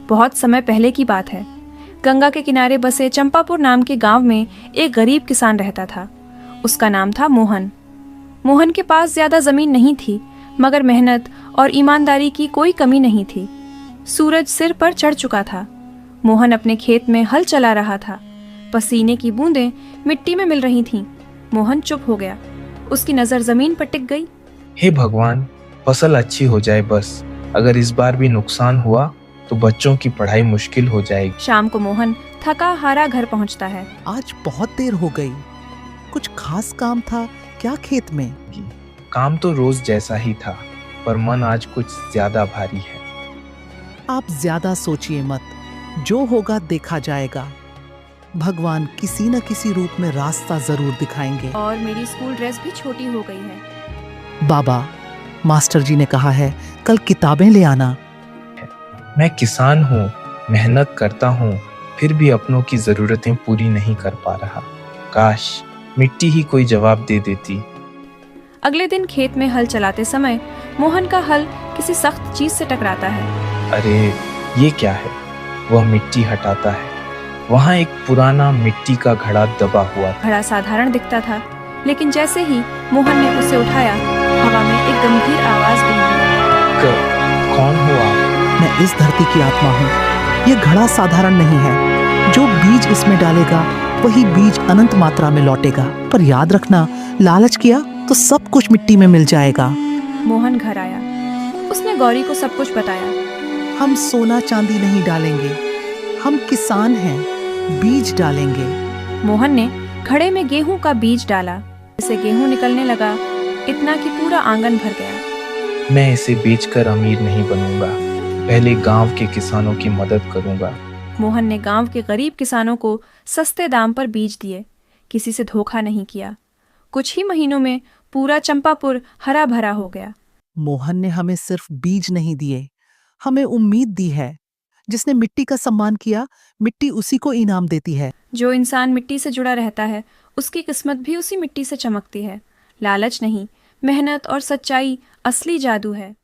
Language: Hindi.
बहुत समय पहले की बात है। गंगा के किनारे बसे चंपापुर नाम के गांव में एक गरीब किसान रहता था। उसका नाम था मोहन। मोहन के पास ज्यादा जमीन नहीं थी, मगर मेहनत और ईमानदारी की कोई कमी नहीं थी। सूरज सिर पर चढ़ चुका था। मोहन अपने खेत में हल चला रहा था। पसीने की बूंदें मिट्टी में मिल रही थीं। मोहन चुप हो गया। उसकी नजर जमीन पर टिक गई। हे भगवान, फसल अच्छी हो जाए बस। अगर इस बार भी नुकसान हुआ तो बच्चों की पढ़ाई मुश्किल हो जाएगी। शाम को मोहन थका हारा घर पहुंचता है। आज बहुत देर हो गई। कुछ खास काम था क्या खेत में? काम तो रोज जैसा ही था, पर मन आज कुछ ज्यादा भारी है। आप ज्यादा सोचिए मत, जो होगा देखा जाएगा। भगवान किसी न किसी रूप में रास्ता जरूर दिखाएंगे। और मेरी स्कूल ड्रेस भी छोटी हो गई है। बाबा, मास्टर जी ने कहा है कल किताबें ले आना। मैं किसान हूँ, मेहनत करता हूँ, फिर भी अपनों की जरूरतें पूरी नहीं कर पा रहा। काश मिट्टी ही कोई जवाब दे देती। अगले दिन खेत में हल चलाते समय मोहन का हल किसी सख्त चीज से टकराता है। अरे ये क्या है? वह मिट्टी हटाता है। वहाँ एक पुराना मिट्टी का घड़ा दबा हुआ था। घड़ा साधारण दिखता था, लेकिन जैसे ही मोहन ने उसे उठाया, हवा में एक गंभीर आवाज गूंजी। कौन हो आप? मैं इस धरती की आत्मा हूँ। ये घड़ा साधारण नहीं है। जो बीज इसमें डालेगा वही बीज अनंत मात्रा में लौटेगा। पर याद रखना, लालच किया तो सब कुछ मिट्टी में मिल जाएगा। मोहन घर आया। उसने गौरी को सब कुछ बताया। हम सोना चांदी नहीं डालेंगे, हम किसान हैं, बीज डालेंगे। मोहन ने घड़े में गेहूं का बीज डाला। इसे गेहूं निकलने लगा, इतना कि पूरा आंगन भर गया। मैं इसे बेचकर अमीर नहीं बनूंगा, पहले गांव के किसानों की मदद करूंगा। मोहन ने गांव के गरीब किसानों को सस्ते दाम पर बीज दिए। किसी से धोखा नहीं किया। कुछ ही महीनों में पूरा चंपापुर हरा भरा हो गया। मोहन ने हमें सिर्फ बीज नहीं दिए, हमें उम्मीद दी है। जिसने मिट्टी का सम्मान किया, मिट्टी उसी को इनाम देती है। जो इंसान मिट्टी से जुड़ा रहता है, उसकी किस्मत भी उसी मिट्टी से चमकती है। लालच नहीं, मेहनत और सच्चाई असली जादू है।